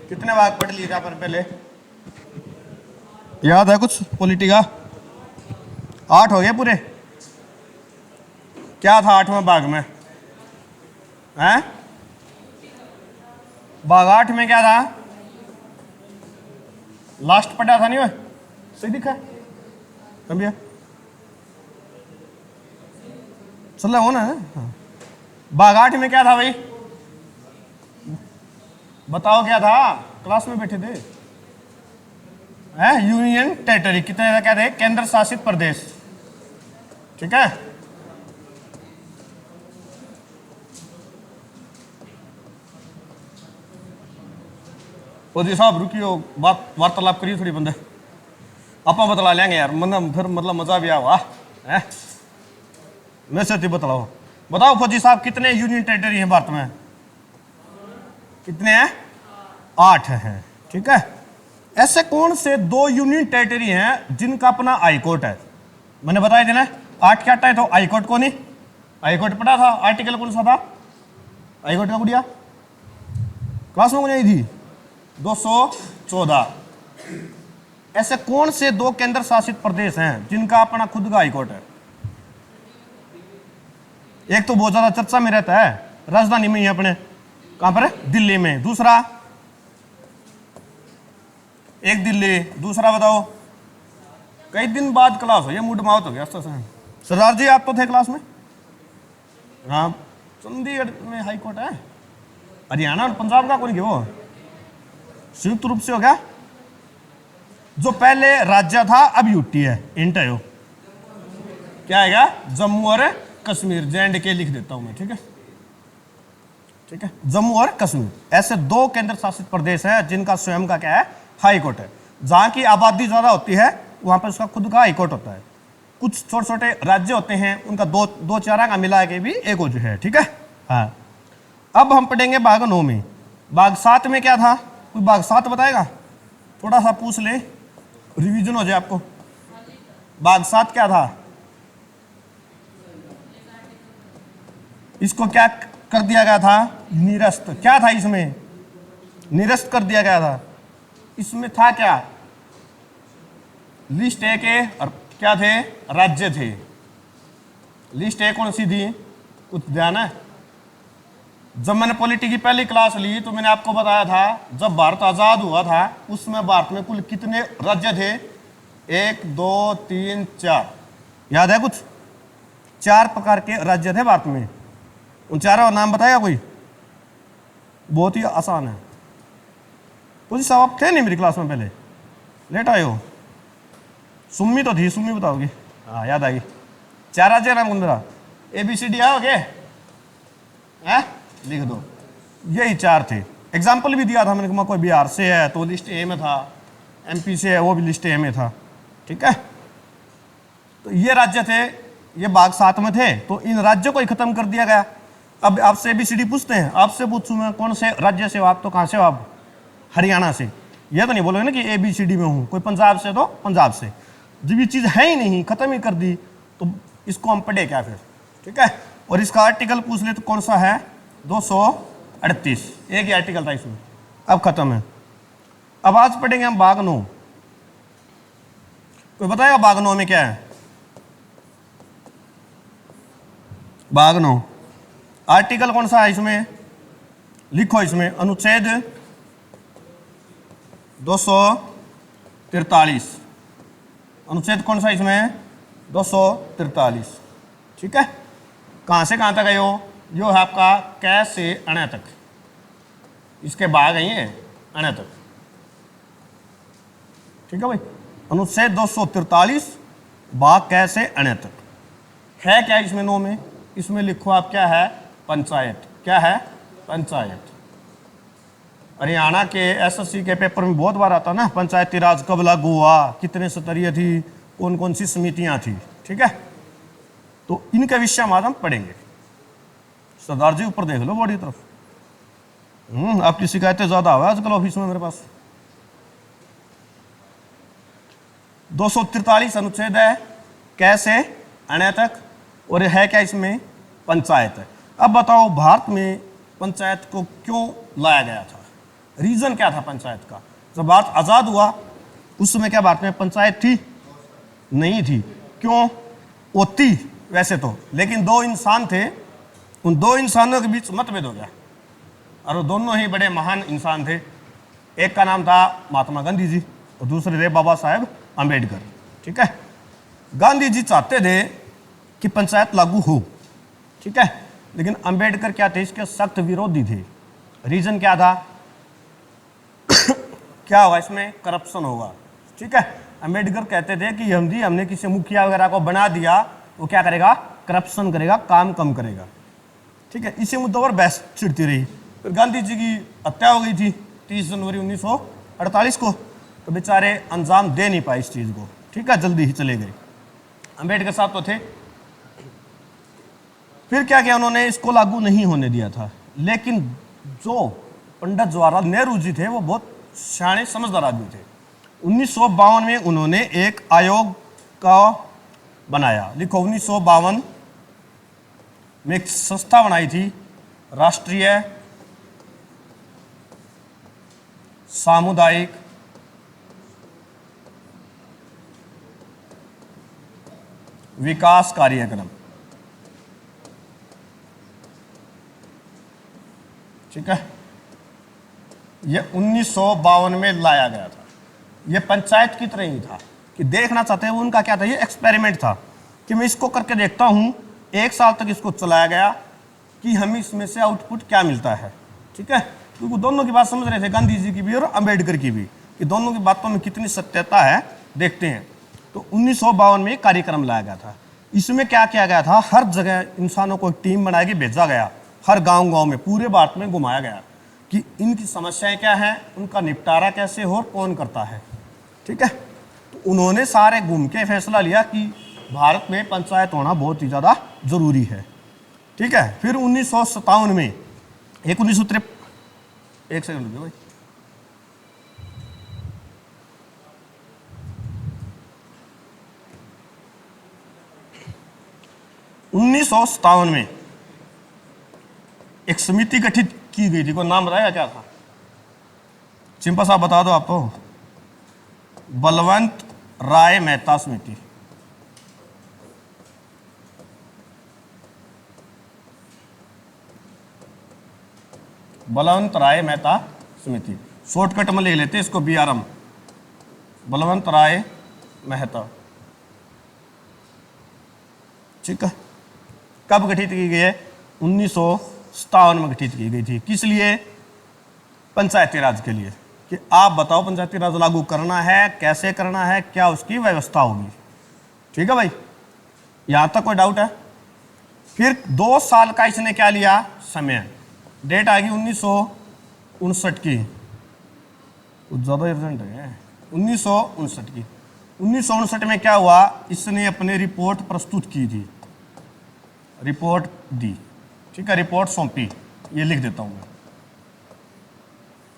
कितने भाग पढ़ लिए अपन पहले? याद है कुछ पॉलिटी का? 8 हो गए पूरे। क्या था 8वें भाग में? हैं? भाग 8 में क्या था? लास्ट पढ़ा था नहीं वो? सही दिखा भैया? चल रहा हो ना? हाँ। भाग 8 में क्या था भाई? बताओ क्या था? क्लास में बैठे थे। यूनियन टेरिटरी, कितने क्या थे? केंद्र शासित प्रदेश। ठीक है। मोदी साहब रुकियो, बात वार्तालाप करिए थोड़ी बंदे, आप बतला लेंगे यार, मतलब फिर मतलब मजा भी आवा है। मैं से बतलाओ, बताओ फौजी साहब कितने यूनियन टेरिटरी हैं भारत में? कितने हैं? 8 हैं। ठीक है। ऐसे कौन से 2 यूनियन टेरिटरी हैं जिनका अपना हाईकोर्ट है? मैंने बताया था ना 8 क्या है, तो हाईकोर्ट को नहीं, हाईकोर्ट पढ़ा था। आर्टिकल कौन सा था हाईकोर्ट का गुड़िया? क्लास में नहीं थी? 214। ऐसे कौन से 2 केंद्र शासित प्रदेश हैं जिनका अपना खुद का हाईकोर्ट है? एक तो बहुत ज्यादा चर्चा में रहता है, राजधानी में ही अपने, कहां पर है? दिल्ली में। दूसरा, एक दिल्ली, दूसरा बताओ। कई दिन बाद क्लास हो, ये मूड माउट हो गया सरदार जी। आप तो थे क्लास में? हाँ, चंडीगढ़ में हाई कोर्ट है। हरियाणा और पंजाब का कौन वो संयुक्त रूप से हो गया। जो पहले राज्य था अब यूटी है, इंट है वो। क्या आएगा? जम्मू और कश्मीर, JNK लिख देता हूं मैं। ठीक है, ठीक है, जम्मू और कश्मीर। ऐसे 2 केंद्र शासित प्रदेश हैं जिनका स्वयं का क्या है? हाई कोर्ट है। जहां की आबादी ज्यादा होती है वहां पर उसका खुद का हाई कोर्ट होता है। कुछ छोटे छोटे राज्य होते हैं उनका दो चार का मिला के भी एक हो है। ठीक है। हाँ, अब हम पढ़ेंगे भाग 9 में। भाग 7 में क्या था? कोई भाग 7 बताएगा? थोड़ा सा पूछ ले, रिवीजन हो जाए आपको। भाग 7 क्या था? इसको क्या कर दिया गया था? निरस्त। क्या था इसमें? निरस्त कर दिया गया था। इसमें था क्या? लिस्ट ए के और क्या थे? राज्य थे। लिस्ट ए कौन सी थी? कुछ ध्यान है? जब मैंने पॉलिटी की पहली क्लास ली तो मैंने आपको बताया था जब भारत आजाद हुआ था उसमें भारत में कुल कितने राज्य थे? 1 2 3 4। याद है कुछ? 4 प्रकार के राज्य थे भारत में। उन चारों नाम बताएगा कोई? बहुत ही आसान है। तो सब आप थे नहीं मेरी क्लास में? पहले लेट आए हो? सुम्मी तो थी, सुम्मी बताओगे? हाँ, याद आ गई। 4 राज्य नाम कौन मेरा? ABCD आओगे? हैं? लिख दो। यही 4 थे। एग्जाम्पल भी दिया था मैंने, कहा कोई बिहार से है तो लिस्ट ए में था, MP से है वो भी लिस्ट ए में था। ठीक है। तो ये राज्य थे, ये भाग 7 में थे, तो इन राज्यों को ही खत्म कर दिया गया। अब आपसे ABCD पूछते हैं, आपसे पूछूं मैं कौन से राज्य से हो आप, तो कहां से हो आप? हरियाणा से। ये तो नहीं बोलोगे ना कि ABCD में हूं। कोई पंजाब से तो पंजाब से। जब ये चीज है ही नहीं, खत्म ही कर दी, तो इसको हम पढ़े क्या फिर? ठीक है। और इसका आर्टिकल पूछ ले तो कौन सा है? 238। एक ही आर्टिकल था इसमें, अब खत्म है। अब आज पढ़ेंगे हम भाग 9। कोई बताएगा भाग 9 में क्या है? भाग 9 आर्टिकल कौन सा है इसमें? लिखो इसमें, अनुच्छेद 243। अनुच्छेद कौन सा इसमें? 243। ठीक है। कहां से कहां तक है यो है आपका कै से अण तक। इसके भाग है ये अण तक। ठीक है भाई। अनुच्छेद 243 भाग कै से अण तक है क्या इसमें? 9 में इसमें लिखो आप क्या है? पंचायत। क्या है? पंचायत। हरियाणा के SSC के पेपर में बहुत बार आता ना, पंचायती राज कब लागू हुआ, कितने स्तरीय थी, कौन कौन सी समितियां थी। ठीक है। तो इनके विषय में आज हम पढ़ेंगे। सरदार जी ऊपर देख लो बॉडी तरफ। आपकी शिकायतें ज्यादा हुआ आजकल ऑफिस में मेरे पास। 243 अनुच्छेद है कैसे अण तक, और है क्या इसमें? पंचायत है। अब बताओ भारत में पंचायत को क्यों लाया गया था? रीजन क्या था पंचायत का? जब भारत आजाद हुआ उस समय क्या भारत में पंचायत थी? नहीं थी। क्यों? होती वैसे तो, लेकिन दो इंसान थे, उन दो इंसानों के बीच मतभेद हो गया, और वो दोनों ही बड़े महान इंसान थे। एक का नाम था महात्मा गांधी जी और दूसरे थे बाबा साहेब अंबेडकर। ठीक है, गांधी जी चाहते थे कि पंचायत लागू हो, ठीक है, लेकिन अंबेडकर क्या थे? इसके सख्त विरोधी थे। रीजन क्या था? क्या होगा इसमें? करप्शन होगा। ठीक है, अंबेडकर कहते थे कि हमने किसी मुखिया वगैरह को बना दिया, वो क्या करेगा? करप्शन करेगा, काम कम करेगा। ठीक है, इसी मुद्दों पर बहस छिड़ती रही। फिर गांधी जी की हत्या हो गई थी 30 जनवरी 1948 को, तो बेचारे अंजाम दे नहीं पाए इस चीज को। ठीक है, जल्दी ही चले गए। अंबेडकर साहब तो थे। फिर क्या किया उन्होंने? इसको लागू नहीं होने दिया था, लेकिन जो पंडित जवाहरलाल नेहरू जी थे वो बहुत सियाने समझदार आदमी थे। 1952 में उन्होंने एक आयोग का बनाया। लिखो, 1952 में एक संस्था बनाई थी, राष्ट्रीय सामुदायिक विकास कार्यक्रम। ठीक है, यह 1952 में लाया गया था। यह पंचायत की तरह ही था कि देखना चाहते हैं वो, उनका क्या था? ये एक्सपेरिमेंट था कि मैं इसको करके देखता हूं। 1 साल तक इसको चलाया गया कि हमें इसमें से आउटपुट क्या मिलता है। ठीक है, क्योंकि दोनों की बात समझ रहे थे, गांधी जी की भी और अंबेडकर की भी, कि दोनों की बातों में कितनी सत्यता है, देखते हैं। तो 1952 में कार्यक्रम लाया गया था। इसमें क्या किया गया था? हर जगह इंसानों को एक टीम बना के भेजा गया, हर गांव में, पूरे भारत में घुमाया गया कि इनकी समस्याएं क्या हैं, उनका निपटारा कैसे हो, कौन करता है। ठीक है, तो उन्होंने सारे घूम के फैसला लिया कि भारत में पंचायत होना बहुत ही ज़्यादा जरूरी है। ठीक है, फिर 1957 में एक 1953 एक सेकंड रुकिए भाई, में एक समिति गठित की गई थी। कोई नाम बताएगा क्या था? चिंपा साहब बता दो आपको। बलवंत राय मेहता समिति। बलवंत राय मेहता समिति, शॉर्टकट में लिख लेते इसको, BRM, बलवंत राय मेहता। ठीक है, कब गठित की गई है? 1957 में गठित की गई थी। किस लिए? पंचायती राज के लिए, कि आप बताओ पंचायती राज लागू करना है, कैसे करना है, क्या उसकी व्यवस्था होगी। ठीक है भाई, यहां तक कोई डाउट है? फिर 2 साल का इसने क्या लिया? समय। डेट आ गई 1959 की, कुछ ज्यादा अर्जेंट है, 1959 की। 1959 में क्या हुआ? इसने अपनी रिपोर्ट प्रस्तुत की थी, रिपोर्ट दी। ठीक है, रिपोर्ट सौंपी, ये लिख देता हूं मैं।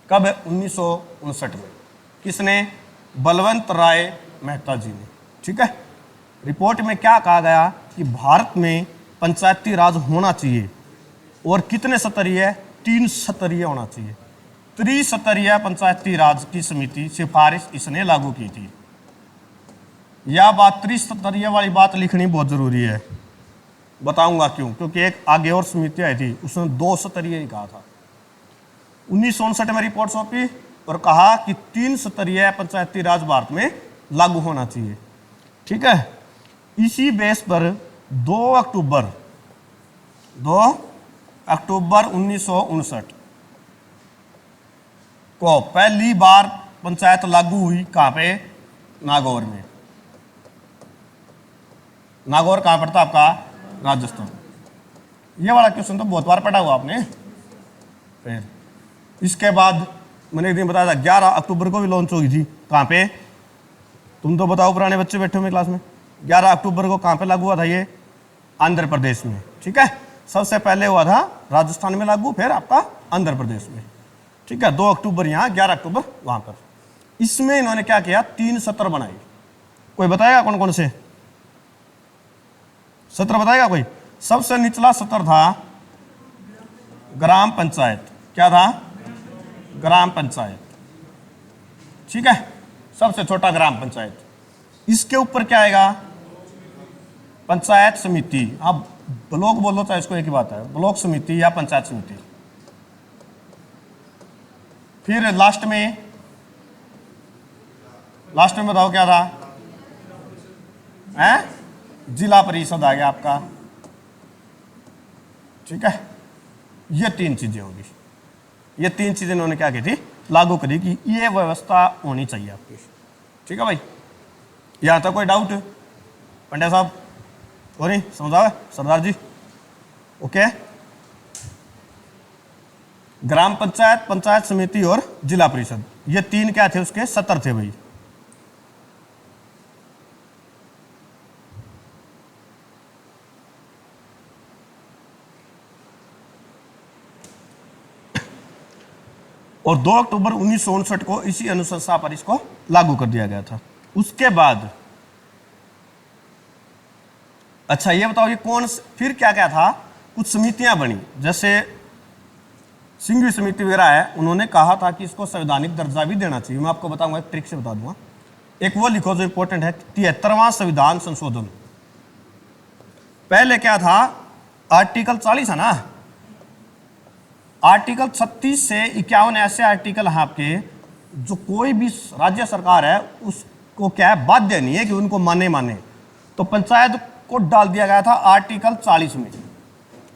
कब? 1959 में। किसने? बलवंत राय मेहता जी ने। ठीक है, रिपोर्ट में क्या कहा गया कि भारत में पंचायती राज होना चाहिए, और कितने स्तरीय? 3 स्तरीय होना चाहिए। त्रिस्तरीय पंचायती राज की समिति सिफारिश इसने लागू की थी। यह बात, त्रिस्तरीय वाली बात लिखनी बहुत जरूरी है, बताऊंगा क्यों। क्योंकि एक आगे और समिति आई थी, उसने 2 स्तरीय ही कहा था। 1959 में रिपोर्ट सौंपी और कहा कि 3 स्तरीय पंचायती राज भारत में लागू होना चाहिए। ठीक है, इसी बेस पर 2 अक्टूबर 1959 को पहली बार पंचायत लागू हुई। कहां पे? नागौर में। नागौर कहां पड़ता आपका? राजस्थान। ये वाला क्वेश्चन तो बहुत बार पढ़ा हुआ आपने। फिर इसके बाद मैंने एक दिन बताया था 11 अक्टूबर को भी लॉन्च हुई थी। कहां पे? तुम तो बताओ, पुराने बच्चे बैठे हुए क्लास में। 11 अक्टूबर को कहां पे लागू हुआ था? ये आंध्र प्रदेश में। ठीक है, सबसे पहले हुआ था राजस्थान में लागू, फिर आपका आंध्र प्रदेश में। ठीक है, 2 अक्टूबर यहाँ, 11 अक्टूबर वहां पर। इसमें इन्होंने क्या किया? 3 सत्र बनाए। कोई बताएगा कौन कौन से सत्र बताएगा कोई? सबसे निचला सत्र था ग्राम पंचायत। क्या था? ग्राम पंचायत, ठीक है, सबसे छोटा ग्राम पंचायत। इसके ऊपर क्या आएगा? पंचायत समिति। आप ब्लॉक बोलो तो इसको एक ही बात है, ब्लॉक समिति या पंचायत समिति। फिर लास्ट में बताओ क्या था? जिला परिषद आ गया आपका, ठीक है। ये 3 चीजें होगी, ये 3 चीजें इन्होंने क्या की थी? लागू करी कि ये व्यवस्था होनी चाहिए आपकी, ठीक है भाई। यहां तक कोई डाउट पंड्या साहब? हो नहीं समझा सरदार जी? ओके। ग्राम पंचायत, पंचायत समिति और जिला परिषद, ये 3 क्या थे? उसके सत्र थे भाई। और 2 अक्टूबर 1959 को इसी अनुशंसा पर इसको लागू कर दिया गया था। उसके बाद अच्छा ये बताओ, ये कौन फिर क्या क्या था? कुछ समितियां बनी, जैसे सिंघवी समिति वगैरह है, उन्होंने कहा था कि इसको संवैधानिक दर्जा भी देना चाहिए। मैं आपको बताऊंगा, एक ट्रिक से बता दूंगा। एक वो लिखो जो इंपॉर्टेंट है, 73वां संविधान संशोधन। पहले क्या था? आर्टिकल 40 है ना, आर्टिकल 36 से 51 ऐसे आर्टिकल हैं आपके, जो कोई भी राज्य सरकार है उसको क्या है, बाध्य नहीं है कि उनको माने। तो पंचायत को डाल दिया गया था आर्टिकल 40 में,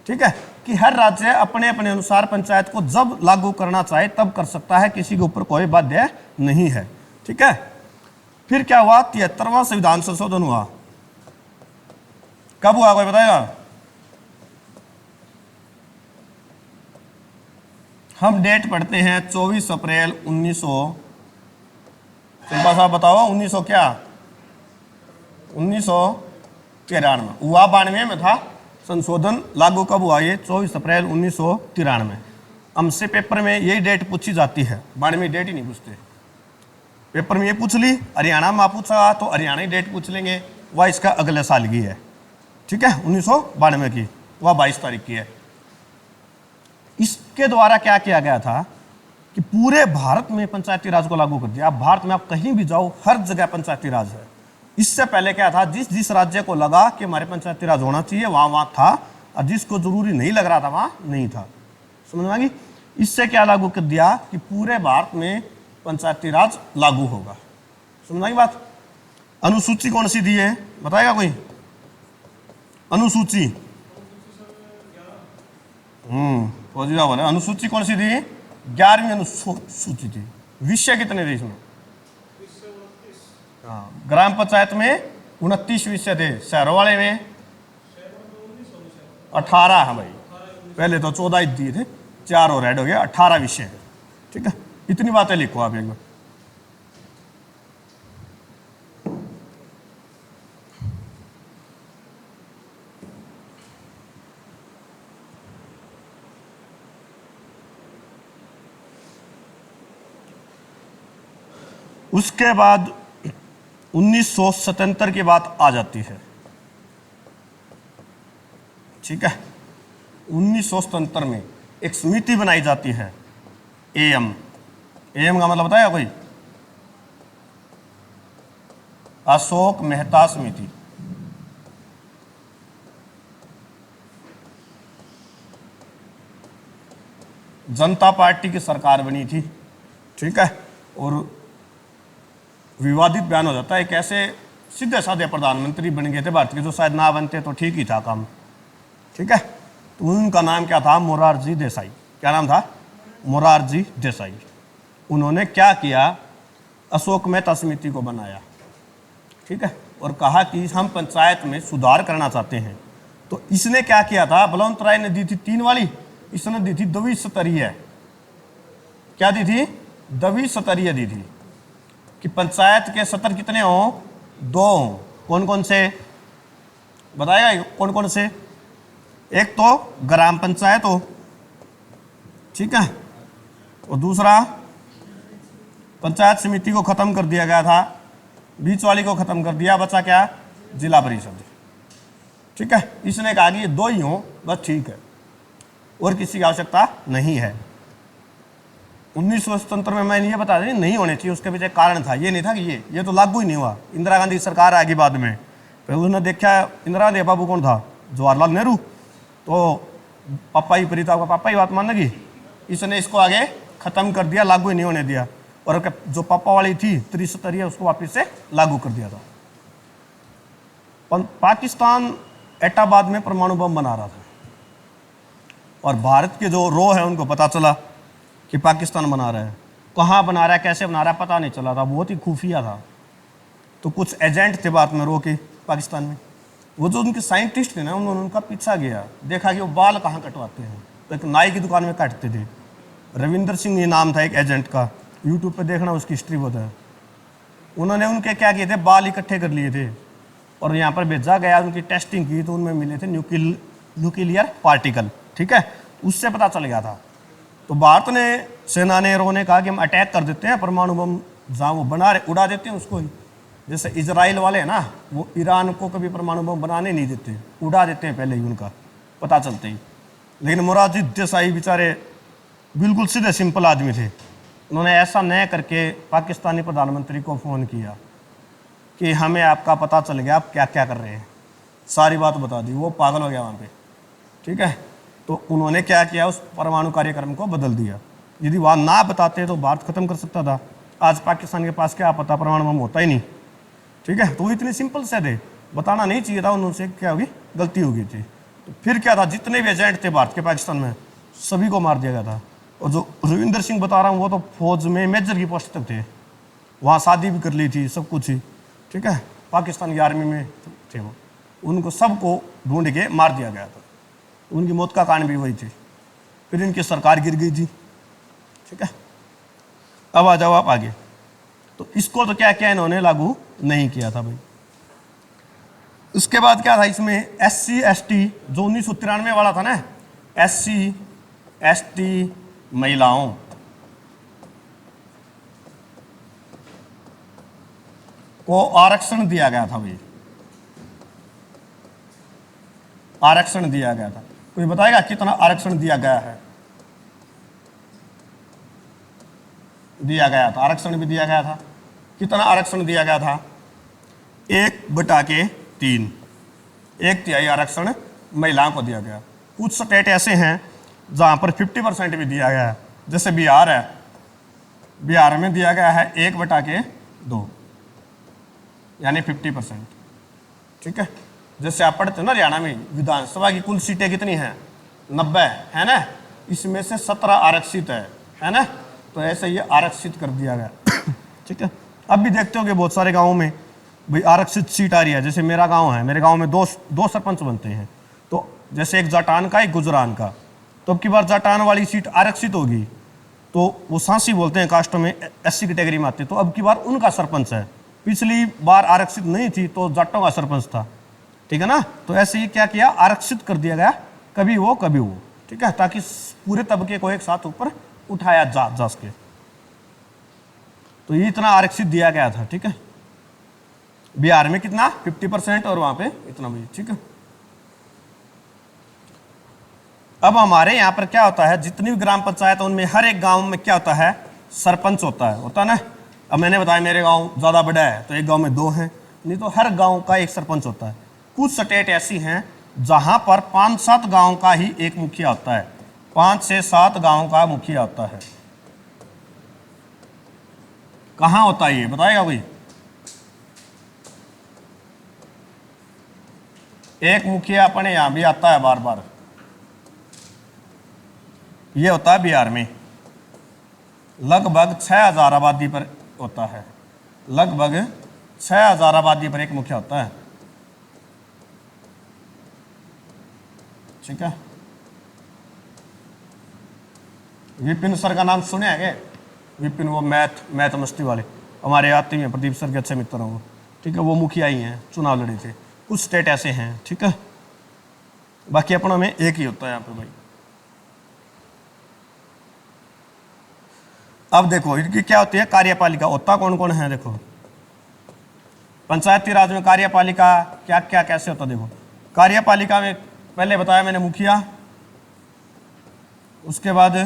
ठीक है, कि हर राज्य अपने अपने अनुसार पंचायत को जब लागू करना चाहे तब कर सकता है, किसी के ऊपर कोई बाध्य नहीं है, ठीक है। फिर क्या हुआ? 73वां संविधान संशोधन हुआ। कब हुआ कोई बताएगा? हम डेट पढ़ते हैं 24 अप्रैल 1900। शिल्पा साहब बताओ 1900 क्या? 1993 हुआ, 92 में था संशोधन लागू। कब हुआ ये? 24 अप्रैल 1993। हमसे पेपर में यही डेट पूछी जाती है, 92 डेट ही नहीं पूछते पेपर में। ये पूछ ली, हरियाणा में पूछा तो हरियाणा ही डेट पूछ लेंगे, वह इसका अगले साल की है, ठीक है, 1992 की, वह 22 तारीख की है। इसके द्वारा क्या किया गया था कि पूरे भारत में पंचायती राज को लागू कर दिया। आप भारत में आप कहीं भी जाओ, हर जगह पंचायती राज है। इससे पहले क्या था? जिस जिस राज्य को लगा कि हमारे पंचायती राज होना चाहिए वहां था, और जिसको जरूरी नहीं लग रहा था वहां नहीं था। समझ में आ गई? इससे क्या लागू कर दिया कि पूरे भारत में पंचायती राज लागू होगा। समझ आई बात? अनुसूची कौन सी दी है बताएगा कोई? अनुसूची अनुसूची कौन सी थी? 11वीं अनुसूची थी। विषय कितने थे इसमें? हाँ, ग्राम पंचायत में 29 विषय थे, शहरों वाले में 18 है भाई। पहले तो 14 ही दिए थे, 4 और ऐड हो गया, 18 विषय है, ठीक है। इतनी बातें लिखो आप एक बार। उसके बाद 1977 की बात आ जाती है, ठीक है। 1977 में एक समिति बनाई जाती है, एएम। एएम का मतलब बताया कोई? अशोक मेहता समिति। जनता पार्टी की सरकार बनी थी, ठीक है। और विवादित बयान हो जाता है, कैसे सीधे साधे प्रधानमंत्री बन गए थे भारत के, जो शायद ना बनते तो ठीक ही था काम, ठीक है। तो उनका नाम क्या था? मोरारजी देसाई। क्या नाम था? मोरारजी देसाई। उन्होंने क्या किया? अशोक मेहता समिति को बनाया, ठीक है, और कहा कि हम पंचायत में सुधार करना चाहते हैं। तो इसने क्या किया था? बलवंत राय ने दी थी 3 वाली, इसने दी थी द्विस्तरीय। क्या दी थी? द्विस्तरीय दी थी, कि पंचायत के सत्र कितने हो? 2 हो। कौन कौन से बताएगा? कौन कौन से? एक तो ग्राम पंचायत हो, ठीक है, और दूसरा पंचायत समिति को खत्म कर दिया गया था, बीच वाली को खत्म कर दिया, बचा क्या? जिला परिषद, ठीक है। इसने कहा कि ये 2 ही हो बस, ठीक है, और किसी की आवश्यकता नहीं है। 1977 में मैंने ये बता दें नहीं होने चाहिए, उसके पीछे कारण था, ये नहीं था कि ये तो लागू ही नहीं हुआ। इंदिरा गांधी की सरकार आ गई बाद में, फिर उन्होंने देखा इंदिरा गांधी बाबू कौन था, जवाहरलाल नेहरू, तो पापा ही प्रीता का पापा ही बात मान लगी, इसने इसको आगे खत्म कर दिया, लागू ही नहीं होने दिया, और जो पापा वाली थी त्रिस्तरीय उसको वापस से लागू कर दिया था। पाकिस्तान एटाबाद में परमाणु बम बना रहा था, और भारत के जो रो है उनको पता चला कि पाकिस्तान बना रहा है, कहाँ बना रहा है, कैसे बना रहा है पता नहीं चला था, बहुत ही खुफिया था। तो कुछ एजेंट थे बाद में रो के पाकिस्तान में, वो जो उनके साइंटिस्ट थे ना, उन्होंने उनका पीछा गया, देखा कि वो बाल कहाँ कटवाते हैं, तो एक नाई की दुकान में काटते थे। रविंदर सिंह ये नाम था एक एजेंट का, यूट्यूब पे देखना उसकी हिस्ट्री बहुत है। उन्होंने उनके क्या किए थे, बाल इकट्ठे कर लिए थे और यहाँ पर भेजा गया, उनकी टेस्टिंग की तो उनमें मिले थे न्यूक्लियर पार्टिकल, ठीक है, उससे पता चल गया था। तो भारत ने सेना ने रोने कहा कि हम अटैक कर देते हैं, परमाणु बम जहाँ वो बना रहे उड़ा देते हैं उसको ही, जैसे इजराइल वाले हैं ना, वो ईरान को कभी परमाणु बम बनाने नहीं देते, उड़ा देते हैं पहले ही उनका पता चलते ही। लेकिन मोरारजी देसाई बेचारे बिल्कुल सीधे सिंपल आदमी थे, उन्होंने ऐसा न करके पाकिस्तानी प्रधानमंत्री को फ़ोन किया कि हमें आपका पता चल गया आप क्या क्या कर रहे हैं, सारी बात बता दी। वो पागल हो गया वहाँ पे, ठीक है। तो उन्होंने क्या किया, उस परमाणु कार्यक्रम को बदल दिया। यदि वहाँ ना बताते तो भारत खत्म कर सकता था। आज पाकिस्तान के पास क्या पता, परमाणु बम होता ही नहीं, ठीक है। तो वो इतने सिंपल से थे, बताना नहीं चाहिए था, उनसे क्या होगी, गलती हो गई थी। तो फिर क्या था, जितने भी एजेंट थे भारत के पाकिस्तान में सभी को मार दिया गया था। और जो रविंदर सिंह बता रहा हूँ वो तो फौज में मेजर की पोस्ट तक थे, वहाँ शादी भी कर ली थी, सब कुछ ही, ठीक है, पाकिस्तान की आर्मी में थे वो। उनको सबको ढूंढ के मार दिया गया था, उनकी मौत का कारण भी वही थी। फिर इनकी सरकार गिर गई थी, ठीक है। अब आ जाओ आप आगे। तो इसको तो क्या क्या इन्होंने लागू नहीं किया था भाई। उसके बाद क्या था इसमें, SC ST जो 1993 वाला था ना, SC ST महिलाओं को आरक्षण दिया गया था भाई, आरक्षण दिया गया था। कोई बताएगा कितना आरक्षण दिया गया है? दिया गया था, आरक्षण भी दिया गया था। कितना आरक्षण दिया गया था? 1/3, 1/3 आरक्षण महिलाओं को दिया गया। कुछ स्टेट ऐसे हैं जहां पर 50% भी दिया गया है, जैसे बिहार है, बिहार में दिया गया है 1/2 यानी 50%, ठीक है। जैसे आप पढ़ते हो ना हरियाणा में विधानसभा की कुल सीटें कितनी हैं, 90 है ना, इसमें से 17 आरक्षित है ना, तो ऐसे ये आरक्षित कर दिया गया ठीक है। अब भी देखते हो कि बहुत सारे गाँवों में भाई आरक्षित सीट आ रही है। जैसे मेरा गांव है, मेरे गांव में दो सरपंच बनते हैं, तो जैसे एक जाटान का एक गुजरान का, तो अब की बार जाटान वाली सीट आरक्षित होगी, तो वो सांसी बोलते हैं कास्ट में, SC कैटेगरी में आते, तो अब की बार उनका सरपंच है। पिछली बार आरक्षित नहीं थी तो जाटों का सरपंच था, ठीक है ना। तो ऐसे ही क्या किया, आरक्षित कर दिया गया, कभी वो कभी वो, ठीक है, ताकि पूरे तबके को एक साथ ऊपर उठाया जा सके। तो ये इतना आरक्षित दिया गया था, ठीक है। बिहार में कितना, 50% और वहां पे इतना भी, ठीक है। अब हमारे यहाँ पर क्या होता है, जितनी भी ग्राम पंचायत है उनमें हर एक गांव में क्या होता है, सरपंच होता है ना। अब मैंने बताया मेरे गांव ज़्यादा बड़ा है तो एक गांव में 2 हैं, नहीं तो हर गांव का एक सरपंच होता है। कुछ स्टेट ऐसी हैं जहां पर 5-7 गांव का ही एक मुखिया होता है, 5 से 7 गांव का मुखिया होता है। कहाँ होता है ये बताएगा कोई? एक मुखिया अपने यहां भी आता है बार बार, ये होता है बिहार में, लगभग 6000 आबादी पर होता है, लगभग 6000 आबादी पर एक मुखिया होता है, ठीक है। विपिन सर का नाम सुने हैं क्या? विपिन वो मैथ मस्ती वाले हमारे आते हैं, प्रदीप सर के अच्छे मित्र हैं वो, ठीक है, वो मुखिया ही हैं, चुनाव लड़े थे। कुछ स्टेट ऐसे हैं, ठीक है, बाकी अपनों में एक ही होता है यहाँ पे भाई। अब देखो इनकी क्या होती है, कार्यपालिका होता कौन कौन है, देखो पंचायती राज में कार्यपालिका क्या क्या कैसे होता, देखो कार्यपालिका में पहले बताया मैंने मुखिया, उसके बाद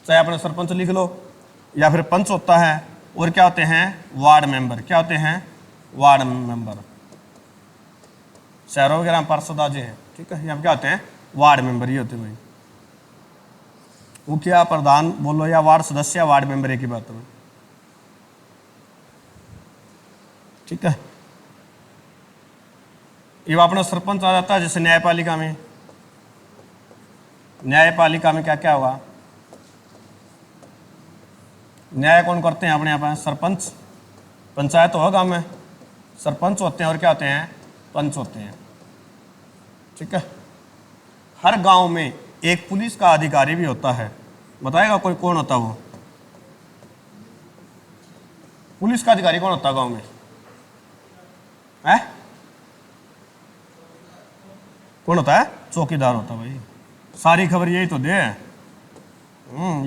चाहे अपने सरपंच लिख लो या फिर पंच होता है, और क्या होते हैं वार्ड मेंबर। क्या होते हैं वार्ड मेंबर। शहरों वगैरह में पार्षद आजे हैं, ठीक है, यहाँ क्या होते हैं वार्ड मेंबर ही होते हैं भाई। मुखिया प्रधान बोलो या वार्ड सदस्य वार्ड मेंबर एक ही बात है, ठीक है। ये अपना सरपंच आ जाता है। जैसे न्यायपालिका में, न्यायपालिका में क्या क्या होगा, न्याय कौन करते हैं अपने यहाँ पर सरपंच। पंचायत होगा गाँव में, सरपंच होते हैं और क्या होते हैं पंच होते हैं, ठीक है। हर गांव में एक पुलिस का अधिकारी भी होता है, बताएगा कोई कौन होता है वो पुलिस का अधिकारी कौन होता है गांव में है? कौन होता है चौकीदार होता है भाई। सारी खबर यही तो दे,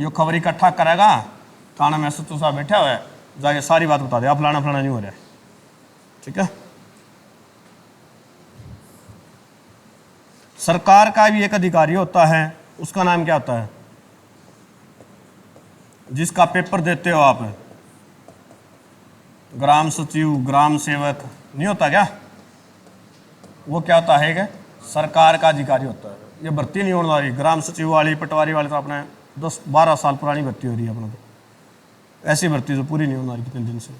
यो खबर इकट्ठा करेगा, थाना में सत्तू साहब बैठा हुआ है, जाके सारी बात बता दे, आप फलाना फलाना नहीं हो रहा है, ठीक है। सरकार का भी एक अधिकारी होता है, उसका नाम क्या होता है, जिसका पेपर देते हो आप, ग्राम सचिव ग्राम सेवक नहीं होता क्या, वो क्या होता है कि सरकार का अधिकारी होता है। ये भर्ती नहीं होने वाली, ग्राम सचिव वाली पटवारी वाली तो अपने 10-12 साल पुरानी भर्ती हो रही है अपना, तो ऐसी भर्ती तो पूरी नहीं होने वाली कितने दिन से।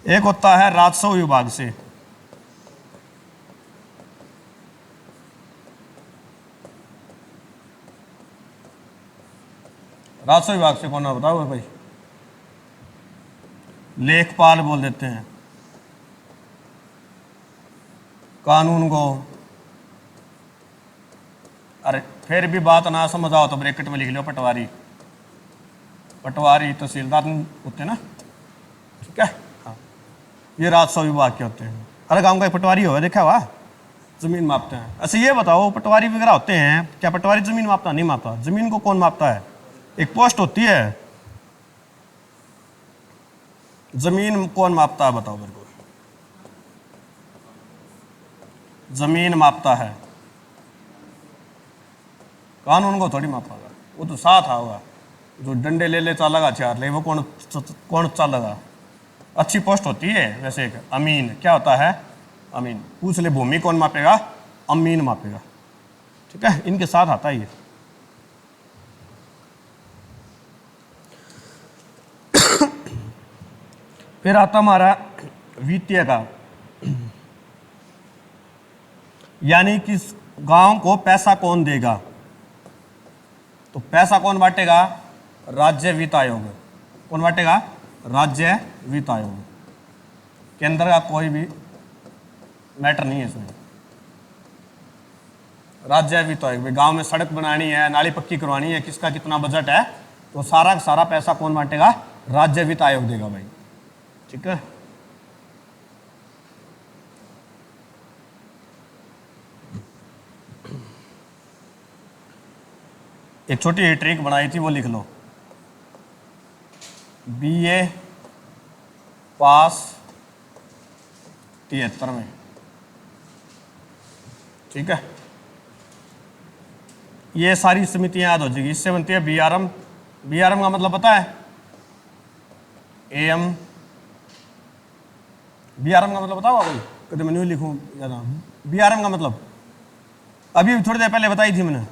एक होता है राजस्व विभाग से, राजस्व विभाग से कौन है बताओ भाई, लेखपाल बोल देते हैं। कानून को, अरे फिर भी बात ना समझ आओ तो ब्रैकेट में लिख लो पटवारी, पटवारी तहसीलदार होते हैं ना, ठीक है। हाँ, ये राजस्व विभाग के होते हैं। हर गांव का एक पटवारी होगा, देखा हुआ, जमीन मापते हैं। अच्छा ये बताओ पटवारी वगैरह होते हैं, क्या पटवारी जमीन मापता नहीं मापता? जमीन को कौन मापता है? एक पोस्ट होती है, जमीन कौन मापता है बताओ मेरे को? जमीन मापता है, कानून को थोड़ी मापेगा, वो तो साथ होगा, जो डंडे ले ले चलेगा, हथियार ले वो कौन चलेगा? अच्छी पोस्ट होती है वैसे एक अमीन। क्या होता है अमीन? पूछ ले भूमि कौन मापेगा? अमीन मापेगा, ठीक है, इनके साथ आता ही है। फिर आता हमारा वित्तीय का, यानी कि गांव को पैसा कौन देगा? तो पैसा कौन बांटेगा? राज्य वित्त आयोग। कौन बांटेगा? राज्य वित्त आयोग। केंद्र का कोई भी मैटर नहीं है इसमें, राज्य वित्त आयोग। गांव में सड़क बनानी है, नाली पक्की करवानी है, किसका कितना बजट है, तो सारा का सारा पैसा कौन बांटेगा? राज्य वित्त आयोग देगा भाई, ठीक है। एक छोटी ट्रिक बनाई थी, वो लिख लो। बीए पास 73 में, ठीक है। ये सारी समितियां याद हो जाएगी, इससे बनती है बीआरएम। बीआरएम का मतलब पता है? एएम। बीआरएम का मतलब बताओ भाई, कभी मैं नहीं लिखूं ज्यादा। बीआरएम का मतलब अभी थोड़ी देर पहले बताई थी मैंने,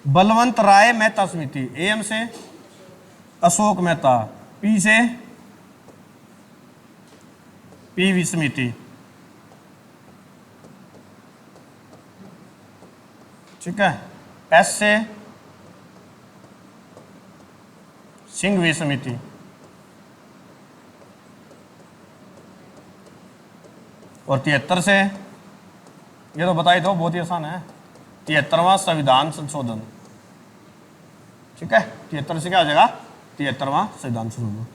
बलवंत राय मेहता समिति। एएम से अशोक मेहता, पी से पीवी समिति, ठीक है। एस से सिंघवी समिति, और 73 से, ये तो बताई दो, बहुत ही आसान है, 73वां संविधान संशोधन, ठीक है। 73 से क्या हो जाएगा? 73वां संविधान संशोधन।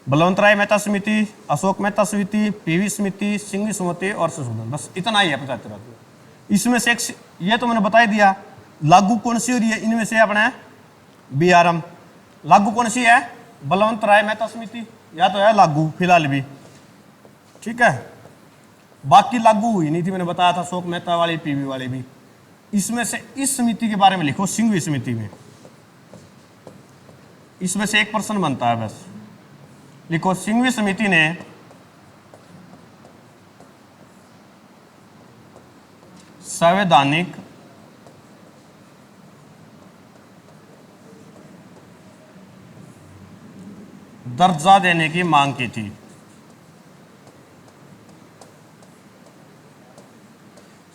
बलवंत राय मेहता समिति, अशोक मेहता समिति, पीवी समिति, सिंघवी समिति और संशोधन, बस इतना ही है 75। इसमें से एक, ये तो मैंने बता ही दिया। लागू कौन सी हो रही है इनमें से? अपने बीआरएम। लागू कौन सी है? बलवंत राय मेहता समिति, या तो है लागू फिलहाल भी, ठीक है। बाकी लागू हुई नहीं थी, मैंने बताया था, शोक मेहता वाली, पीवी वाली भी। इसमें से इस समिति के बारे में लिखो, सिंघवी समिति में, इसमें से एक प्रश्न बनता है बस। लिखो, सिंघवी समिति ने संवैधानिक दर्जा देने की मांग की थी।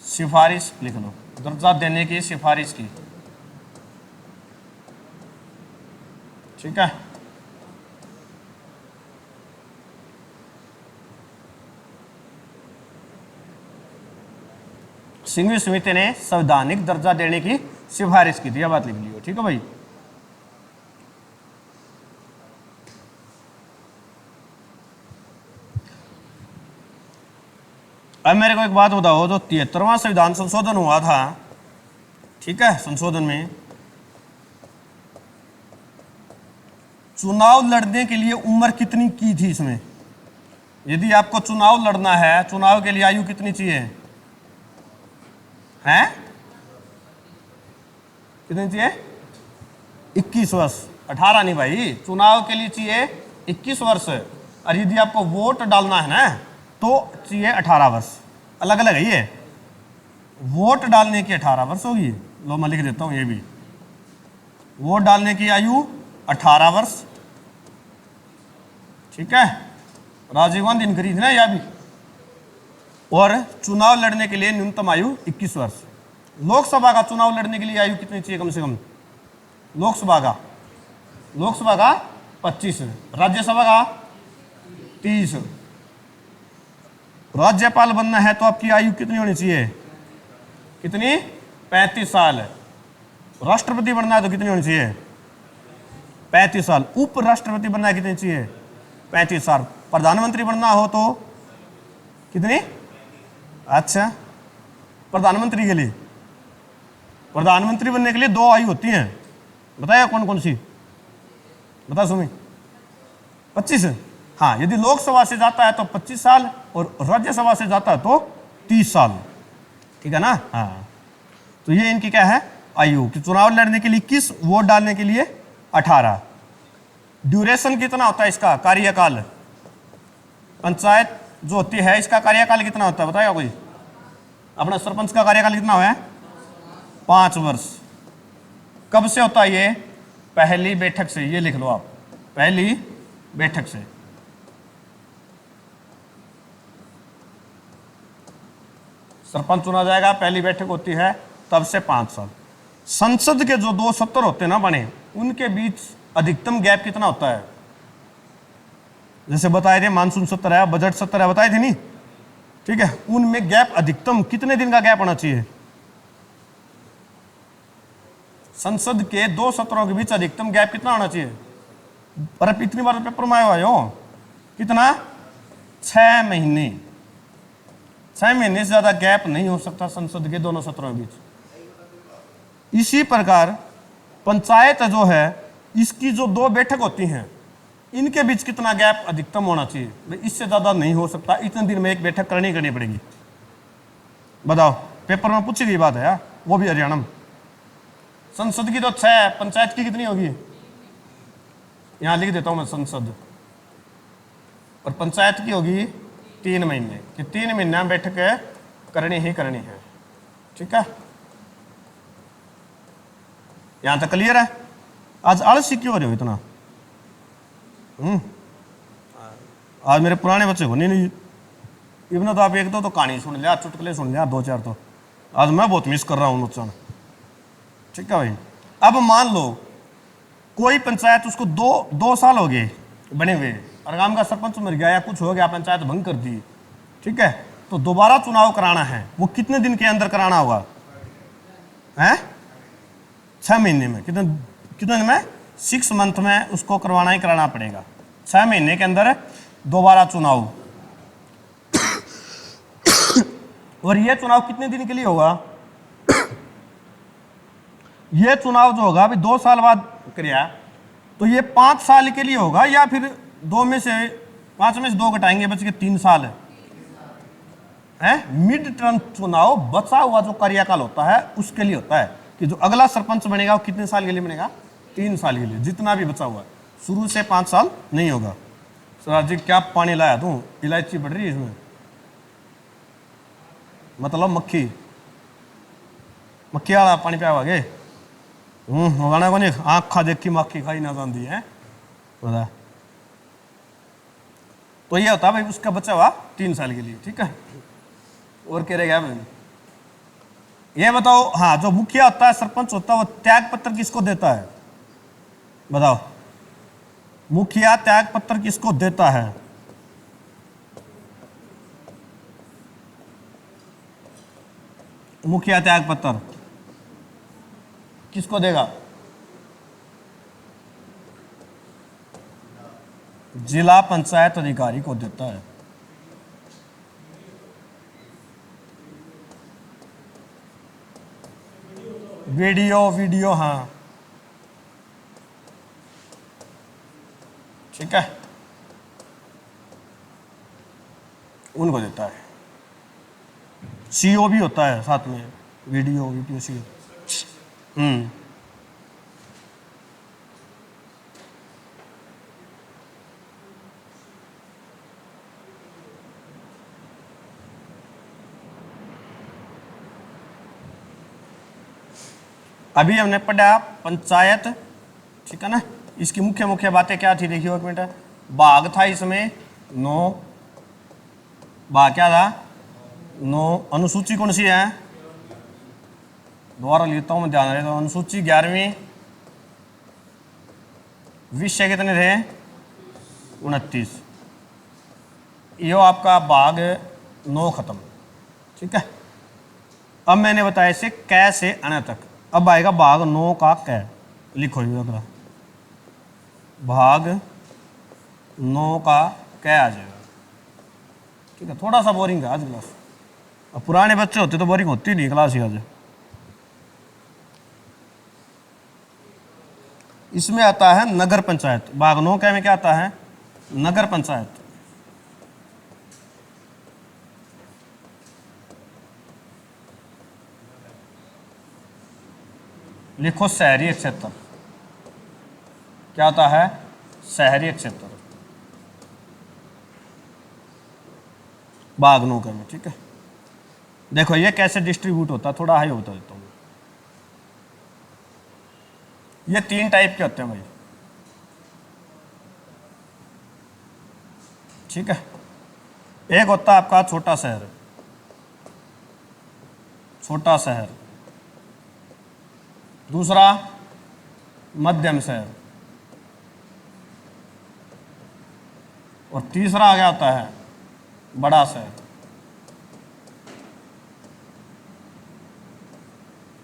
सिफारिश लिख लो, दर्जा देने की सिफारिश की। ठीक है, सिंघवी समिति ने संवैधानिक दर्जा देने की सिफारिश की थी, यह बात लिख लियो। ठीक है भाई। अब मेरे को एक बात बताओ, जो 73वां संविधान संशोधन हुआ था, ठीक है, संशोधन में चुनाव लड़ने के लिए उम्र कितनी की थी इसमें? यदि आपको चुनाव लड़ना है, चुनाव के लिए आयु कितनी चाहिए है? कितनी चाहिए? 21 वर्ष। 18 नहीं भाई, चुनाव के लिए चाहिए 21 वर्ष। और यदि आपको वोट डालना है ना, तो चाहिए 18 वर्ष। अलग अलग है ये, वोट डालने की 18 वर्ष होगी। लो मैं लिख देता हूं ये भी, वोट डालने की आयु 18 वर्ष। ठीक है, राजीव गांधी ने करी थी ना यह भी। और चुनाव लड़ने के लिए न्यूनतम आयु 21 वर्ष। लोकसभा का चुनाव लड़ने के लिए आयु कितनी चाहिए कम से कम? लोकसभा का 25, राज्यसभा का 30। राज्यपाल बनना है तो आपकी आयु कितनी होनी चाहिए? कितनी? 35 साल। राष्ट्रपति बनना है तो कितनी होनी चाहिए? 35 साल। उपराष्ट्रपति बनना है कितनी चाहिए? 35 साल। प्रधानमंत्री बनना हो तो कितनी? अच्छा, प्रधानमंत्री के लिए, प्रधानमंत्री बनने के लिए 2 आयु होती हैं, बताया कौन कौन सी? बता सुमी। 25। हाँ, यदि लोकसभा से जाता है तो 25 साल और राज्यसभा से जाता है तो 30 साल। ठीक है ना? हाँ, तो ये इनकी क्या है आयु कि चुनाव लड़ने के लिए 21, वोट डालने के लिए 18। ड्यूरेशन कितना होता है इसका कार्यकाल? पंचायत जो होती है इसका कार्यकाल कितना होता है बताएगा कोई? अपना सरपंच का कार्यकाल कितना हुआ है? 5 वर्ष। कब से होता है ये? पहली बैठक से। ये लिख लो आप, पहली बैठक से। सरपंच चुना जाएगा, पहली बैठक होती है तब से 5 साल। संसद के जो 2 सत्र होते हैं ना बने, उनके बीच अधिकतम गैप कितना होता है? जैसे बताए थे मानसून सत्र है, बजट सत्र है, बताए थे नहीं? ठीक है, उनमें गैप अधिकतम कितने दिन का गैप होना चाहिए? संसद के 2 सत्रों के बीच अधिकतम गैप कितना होना चाहिए? पर इतनी बार पेपर में आए हो कितना? 6 महीने। 6 महीने से ज्यादा गैप नहीं हो सकता संसद के दोनों सत्रों के बीच। इसी प्रकार पंचायत जो है, इसकी जो 2 बैठक होती हैं, इनके बीच कितना गैप अधिकतम होना चाहिए? इससे ज्यादा नहीं हो सकता। इतने दिन में एक बैठक करनी पड़ेगी। बताओ, पेपर में पूछी गई बात है यार, वो भी हरियाणा में। संसद की तो 6, पंचायत की कितनी होगी? यहां लिख देता हूं मैं संसद, और पंचायत की होगी 3 महीने कि 3 महीने में बैठक करनी ही करनी है। ठीक है, यहां तक क्लियर है? आज आलसी क्यों हो रहे हो इतना? आज मेरे पुराने बच्चे को नहीं इवन तो आप एक तो कहानी सुन लिया, चुटकुले सुन लिया 2-4, तो आज मैं बहुत मिस कर रहा हूँ नुकसान। ठीक है भाई। अब मान लो कोई पंचायत, उसको 2 साल हो गए बने हुए, और गांव का सरपंच मर गया या कुछ हो गया, पंचायत भंग कर दी। ठीक है, तो दोबारा चुनाव कराना है, वो कितने दिन के अंदर कराना होगा? हैं? 6 महीने में। कितने दिन में? 6 मंथ में उसको करवाना ही कराना पड़ेगा। 6 महीने के अंदर दोबारा चुनाव। और ये चुनाव कितने दिन के लिए होगा? ये चुनाव जो होगा अभी 2 साल बाद किया, तो ये 5 साल के लिए होगा, या फिर 5 में से 2 घटाएंगे, बच के 3 साल है मिड टर्म चुनाव बचा हुआ जो कार्यकाल होता है उसके लिए होता है कि जो अगला सरपंच बनेगा वो कितने साल के लिए बनेगा, 3 साल के लिए, जितना भी बचा हुआ है, शुरू से 5 साल नहीं होगा। सर जी क्या पानी लाया तू, इलायची बढ़ रही है इसमें, मतलब मक्खी मक्खी वाला पानी पिया हुआ गे गाना को नहीं आँखा देखी मक्खी खाई ना जाती है बता। तो ये होता है भाई उसका बचा हुआ 3 साल के लिए, ठीक है। और कह रहे क्या भाई ये बताओ, हाँ जो मुखिया होता है सरपंच होता है वो त्याग पत्र किसको देता है, बताओ मुखिया त्याग पत्र किसको देता है, मुखिया त्याग पत्र किसको देगा, जिला पंचायत अधिकारी को देता है। वीडियो हाँ ठीक है, उनको देता है। सीओ भी होता है साथ में, वीडियो सीओ। अभी हमने पढ़ा पंचायत, ठीक है ना। इसकी मुख्य मुख्य बातें क्या थी देखिए, एक मिनट। भाग था इसमें 9, भाग क्या था 9। अनुसूची कौन सी है, दोबारा लेता हूं मैं, ध्यान रहे तो अनुसूची 11वीं। विषय कितने थे 29। यो आपका भाग 9 खत्म, ठीक है। अब मैंने बताया इसे कै से अण तक, अब आएगा भाग 9 का कै, लिखो जी अगला भाग 9 का कै आ जाएगा, ठीक है। थोड़ा सा बोरिंग है आज क्लास, अब पुराने बच्चे होते तो बोरिंग होती नहीं क्लास ही आज। इसमें आता है नगर पंचायत, भाग 9 कै में क्या आता है, नगर पंचायत। लिखो शहरी क्षेत्र, क्या होता है शहरी क्षेत्र, भाग 9 में, ठीक है। देखो ये कैसे डिस्ट्रीब्यूट होता है, थोड़ा हाई बता देता हूँ। ये 3 टाइप के होते हैं भाई, ठीक है। एक होता है आपका छोटा शहर, छोटा शहर। दूसरा मध्यम शहर, और तीसरा आ गया होता है बड़ा शहर।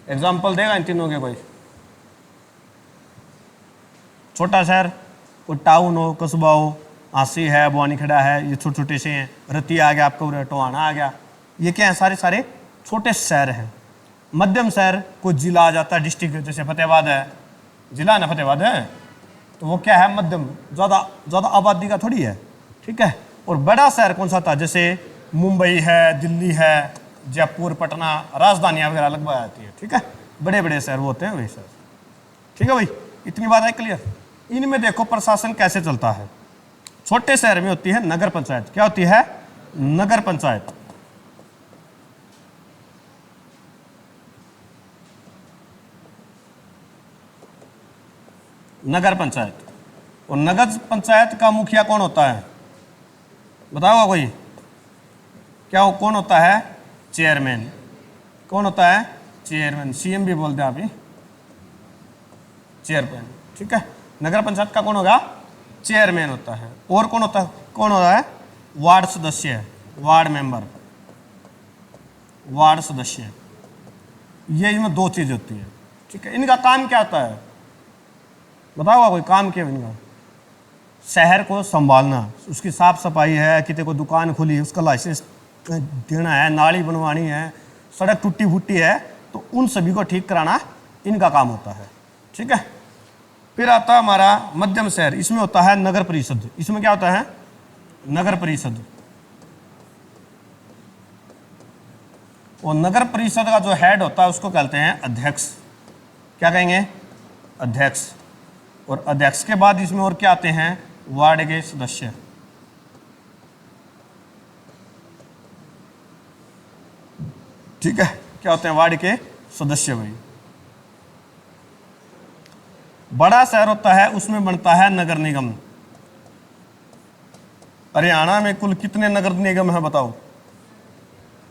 एग्जाम्पल देगा इन तीनों के कोई, छोटा शहर कोई टाउन हो, कस्बा हो, आसी है, बुआनी खड़ा है, ये छोटे छोटे से हैं। रती आ गया आपका, टोहाना आ गया, ये क्या है सारे सारे छोटे शहर हैं। मध्यम शहर कोई जिला आ जाता है, डिस्ट्रिक्ट, जैसे फतेहाबाद है, जिला ना फतेहाबाद है, तो वो क्या है मध्यम, ज़्यादा आबादी का थोड़ी है, ठीक है। और बड़ा शहर कौन सा था, जैसे मुंबई है, दिल्ली है, जयपुर, पटना, राजधानियाँ वगैरह लगभग आती है, ठीक है। बड़े बड़े शहर वो होते हैं वही शहर, ठीक है भाई। इतनी बात है क्लियर। इनमें देखो प्रशासन कैसे चलता है। छोटे शहर में होती है नगर पंचायत, क्या होती है नगर पंचायत। नगर पंचायत, और नगर पंचायत का मुखिया कौन होता है, बताओ कोई, क्या कौन होता है चेयरमैन। कौन होता है चेयरमैन, सीएम भी बोलते हैं आप ही, चेयरमैन, ठीक है। नगर पंचायत का कौन होगा चेयरमैन होता है। और कौन होता है वार्ड सदस्य, वार्ड मेंबर, वार्ड सदस्य। ये इनमें 2 चीज होती है, ठीक है। इनका काम क्या होता है बताओ कोई, काम क्या है इनका, शहर को संभालना, उसकी साफ सफाई है, किसी को दुकान खुली उसका लाइसेंस देना है, नाली बनवानी है, सड़क टूटी फूटी है तो उन सभी को ठीक कराना इनका काम होता है, ठीक है। फिर आता है हमारा मध्यम शहर, इसमें होता है नगर परिषद। इसमें क्या होता है नगर परिषद। और नगर परिषद का जो हेड होता है उसको कहते हैं अध्यक्ष। क्या कहेंगे? अध्यक्ष। और अध्यक्ष के बाद इसमें और क्या आते हैं? वार्ड के सदस्य। ठीक है, क्या होते हैं? वार्ड के सदस्य भाई। बड़ा शहर होता है उसमें बनता है नगर निगम। हरियाणा में कुल कितने नगर निगम है बताओ?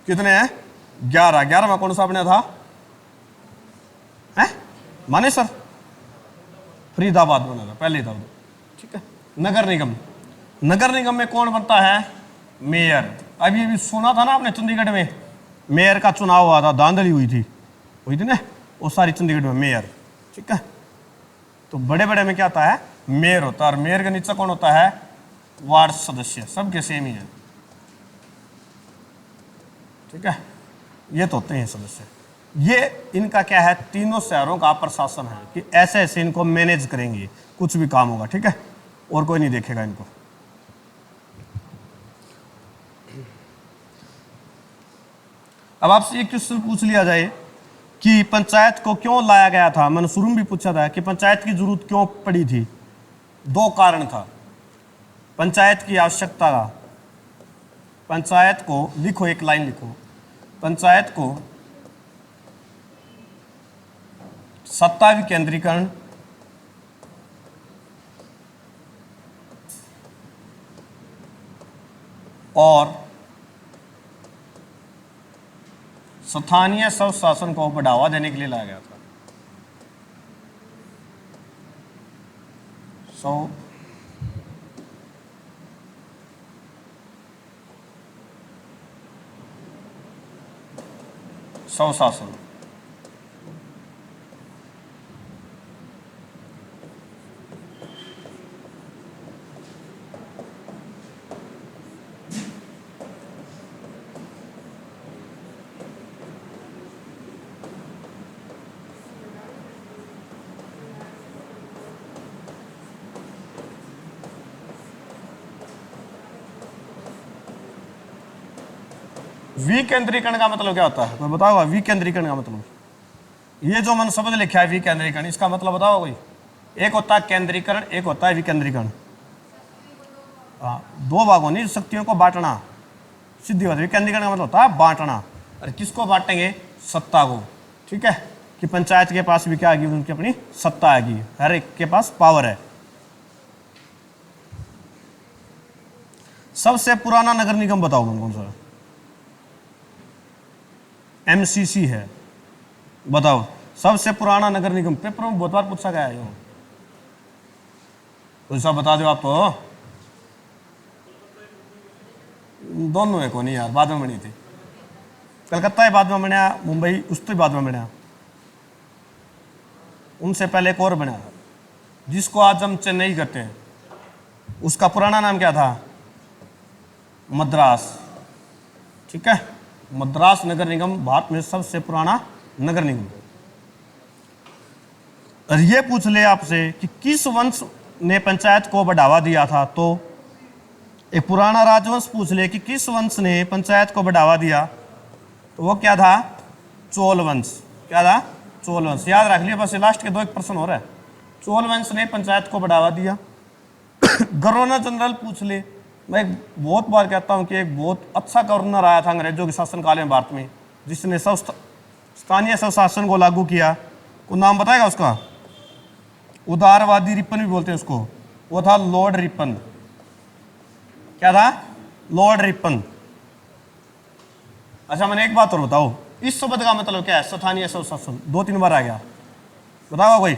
कितने हैं? 11। 11 में कौन सा बना था? मानेसर, फरीदाबाद बना था पहले था। ठीक है, नगर निगम। नगर निगम में कौन बनता है? मेयर। अभी अभी सुना था ना आपने, चंडीगढ़ में मेयर का चुनाव हुआ था, धांधली हुई थी ना वो सारी चंडीगढ़ में मेयर। ठीक है, तो बड़े बड़े में क्या आता है? मेयर होता है। और मेयर के नीचे कौन होता है? वार्ड सदस्य। सबके सेम ही है। ठीक है, ये तो होते हैं सदस्य। ये इनका क्या है? तीनों शहरों का प्रशासन है कि ऐसे ऐसे इनको मैनेज करेंगे, कुछ भी काम होगा। ठीक है, और कोई नहीं देखेगा इनको। अब आपसे एक क्वेश्चन पूछ लिया जाए कि पंचायत को क्यों लाया गया था? मैंने शुरू में भी पूछा था कि पंचायत की जरूरत क्यों पड़ी थी। 2 कारण था पंचायत की आवश्यकता का। पंचायत को लिखो, एक लाइन लिखो, पंचायत को सत्ता विकेंद्रीकरण और स्थानीय स्वशासन को बढ़ावा देने के लिए लाया गया था। स्वशासन। विकेंद्रीकरण का मतलब क्या होता है? कोई बताओगा विकेंद्रीकरण का मतलब? ये जो मैंने शब्द लिखा है विकेंद्रीकरण, इसका मतलब बताओ कोई? एक होता है केंद्रीकरण, एक होता है विकेंद्रीकरण। हाँ, 2 भागों नहीं, शक्तियों को बांटना, सीधी बात। विकेंद्रीकरण का मतलब होता है बांटना। और किसको बांटेंगे? सत्ता को। ठीक है, कि पंचायत के पास भी क्या आएगी? उनकी अपनी सत्ता आएगी, हर एक के पास पावर है। सबसे पुराना नगर निगम बताओ मैंने कौन सा? एमसीसी है। बताओ सबसे पुराना नगर निगम। पेपर में बहुत बार पूछा गया है। कोई सा बता दो आप तो। दोनों है, को नहीं यार, बाद में बनी थी। कलकत्ता ही बाद में बना, मुंबई उस तो बाद में बना। उनसे पहले एक और बना जिसको आज हम चेन्नई कहते हैं। उसका पुराना नाम क्या था? मद्रास। ठीक है, मद्रास नगर निगम भारत में सबसे पुराना नगर निगम। और ये पूछ ले आपसे कि किस वंश ने पंचायत को बढ़ावा दिया था, तो एक पुराना राजवंश पूछ ले कि किस वंश ने पंचायत को बढ़ावा दिया, तो वो क्या था? चोल वंश। क्या था? चोल वंश। याद रख लिया, बस लास्ट के 2 एक प्रश्न हो रहा है। चोल वंश ने पंचायत को बढ़ावा दिया। गवर्नर जनरल पूछ ले। मैं बहुत बार कहता हूं कि एक बहुत अच्छा गवर्नर आया था अंग्रेजों के शासनकाल में भारत में, जिसने स्थानीय स्वशासन को लागू किया। को नाम बताएगा उसका? उदारवादी रिपन भी बोलते हैं उसको। वो था लॉर्ड रिपन। क्या था? Lord Ripon. अच्छा, मैंने एक बात और बताओ, इस शब्द का मतलब क्या है? स्थानीय स्वशासन। 2-3 बार आ गया, बताओ कोई?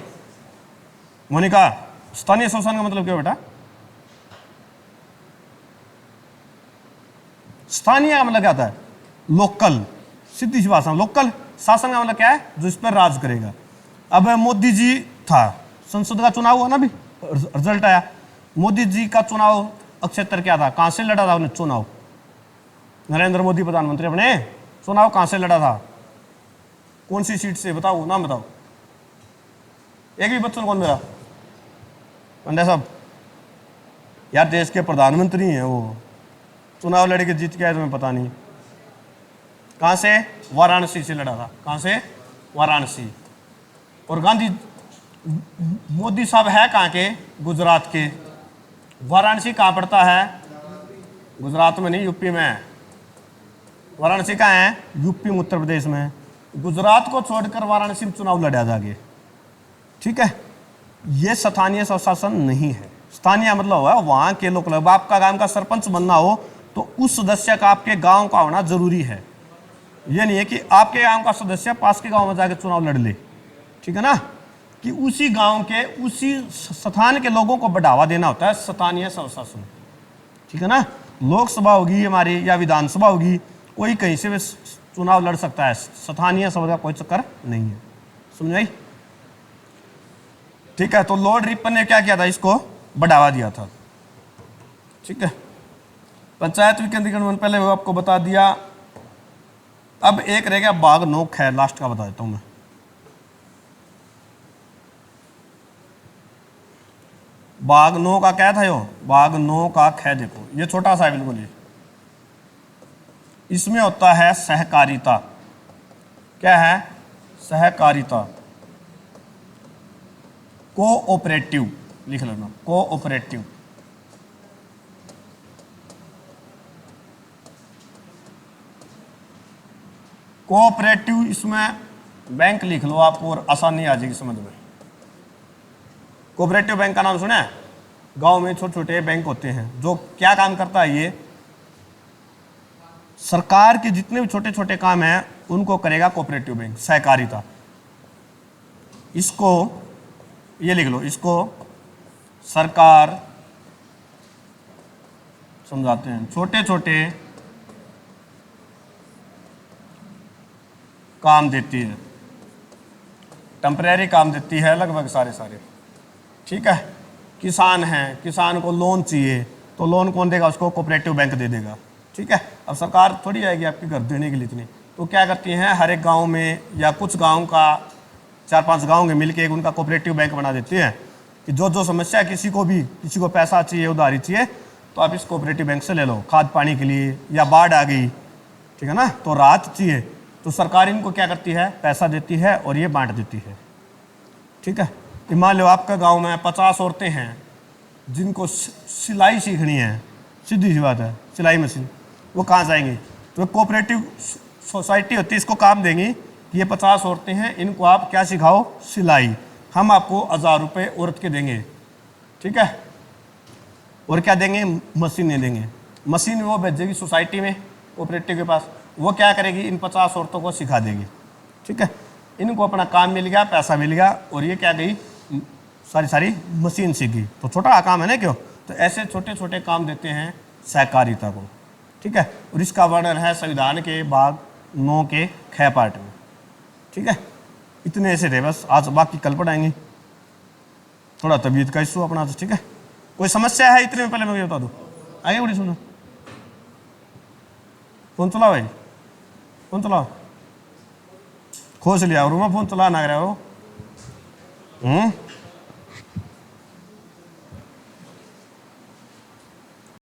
मोनिका, स्थानीय स्वशासन का मतलब क्या बेटा? स्थानीय का मतलब क्या होता है? लोकल। सीधी सी भाषा में लोकल। शासन का मतलब क्या है? जो इस पर राज करेगा। अब मोदी जी था, संसद का चुनाव हुआ ना, अभी रिजल्ट आया। मोदी जी का चुनाव क्षेत्र क्या था? कहां से लड़ा था उन्हें चुनाव? नरेंद्र मोदी प्रधानमंत्री अपने चुनाव कहां से लड़ा था? कौन सी सीट से? बताओ, नाम बताओ। एक भी बच्चों कौन मेरा? पंड्या साहब, यार देश के प्रधानमंत्री हैं वो, चुनाव लड़के जीत के आए, तुम्हें पता नहीं? कहाँ से? वाराणसी से लड़ा था। कहाँ से? वाराणसी। और गांधी मोदी साहब है कहाँ के? गुजरात के। वाराणसी कहाँ पड़ता है? गुजरात में नहीं, यूपी में है। वाराणसी कहाँ है? यूपी में, उत्तर प्रदेश में। गुजरात को छोड़कर वाराणसी में चुनाव लड़ा जाएगा। ठीक है, ये स्थानीय स्वशासन नहीं है। स्थानीय मतलब हुआ वहां के लोग। आपका गांव का सरपंच बनना हो तो उस सदस्य का आपके गांव का होना जरूरी है। ये नहीं है कि आपके गांव का सदस्य पास के गांव में जाकर चुनाव लड़ ले। ठीक है ना, कि उसी गांव के उसी स्थान के लोगों को बढ़ावा देना होता है स्थानीय स्वशासन। ठीक है ना, लोकसभा होगी हमारी या विधानसभा होगी, कोई कहीं से भी चुनाव लड़ सकता है। स्थानीय सभा का कोई चक्कर नहीं है। समझ आई? ठीक है, तो लॉर्ड रिपन ने क्या किया था? इसको बढ़ावा दिया था। ठीक है, पंचायत विकेंद्रीकरण पहले वो आपको बता दिया। अब एक रह गया बाघ नोक है, लास्ट का बता देता हूं मैं। बाघ नो का क्या था? यो बाघ नो का ख देखो, ये छोटा सा है बिल्कुल। ये इसमें होता है सहकारिता। क्या है? सहकारिता। कोऑपरेटिव लिख लेना, कोऑपरेटिव। कोऑपरेटिव, इसमें बैंक लिख लो आप और आसानी आ जाएगी समझ में। कोऑपरेटिव बैंक का नाम सुना है? गांव में छोटे छोटे बैंक होते हैं। जो क्या काम करता है? ये सरकार के जितने भी छोटे छोटे काम हैं उनको करेगा कोऑपरेटिव बैंक, सहकारिता। इसको ये लिख लो, इसको सरकार समझाते हैं छोटे छोटे काम देती है, टेम्परेरी काम देती है लगभग सारे सारे। ठीक है, किसान हैं, किसान को लोन चाहिए तो लोन कौन देगा? उसको कोऑपरेटिव बैंक दे देगा। ठीक है, अब सरकार थोड़ी आएगी आपके घर देने के लिए इतनी, तो क्या करती हैं हर एक गांव में या कुछ गांव का 4-5 गांव के मिलके एक उनका कोऑपरेटिव बैंक बना देती है कि जो जो समस्या किसी को पैसा चाहिए, उधारी चाहिए, तो आप इस कोऑपरेटिव बैंक से ले लो। खाद पानी के लिए या बाढ़ आ गई, ठीक है ना, तो राहत चाहिए, तो सरकार इनको क्या करती है? पैसा देती है और ये बांट देती है। ठीक है, कि मान लो आपका गांव में 50 औरतें हैं जिनको सिलाई सीखनी है, सीधी सी बात है, सिलाई मशीन, वो कहाँ जाएंगी? तो कोऑपरेटिव सोसाइटी होती है, इसको काम देंगी कि ये 50 औरतें हैं, इनको आप क्या सिखाओ? सिलाई। हम आपको 1000 रुपये औरत के देंगे। ठीक है, और क्या देंगे? मशीनें देंगे। मशीन वो भेजेगी सोसाइटी में कोऑपरेटिव के पास, वो क्या करेगी? इन 50 औरतों को सिखा देगी। ठीक है, इनको अपना काम मिल गया, पैसा मिल गया, और ये क्या गई? सारी मशीन सीखी। तो छोटा काम है ना, क्यों? तो ऐसे छोटे छोटे काम देते हैं सहकारिता को। ठीक है, और इसका वर्णन है संविधान के भाग 9 के ख पार्ट में। ठीक है, इतने ऐसे थे बस, आज बाकी कल पढ़ाएंगे। थोड़ा तबीयत का इशू अपना। तो ठीक है, कोई समस्या है इतने में? पहले मैं ये बता दूँ, आगे बड़ी सुनो। फोन चलाओ भाई, फोन चलाओ, खोज लिया और मैं फोन चला ना रहा हो।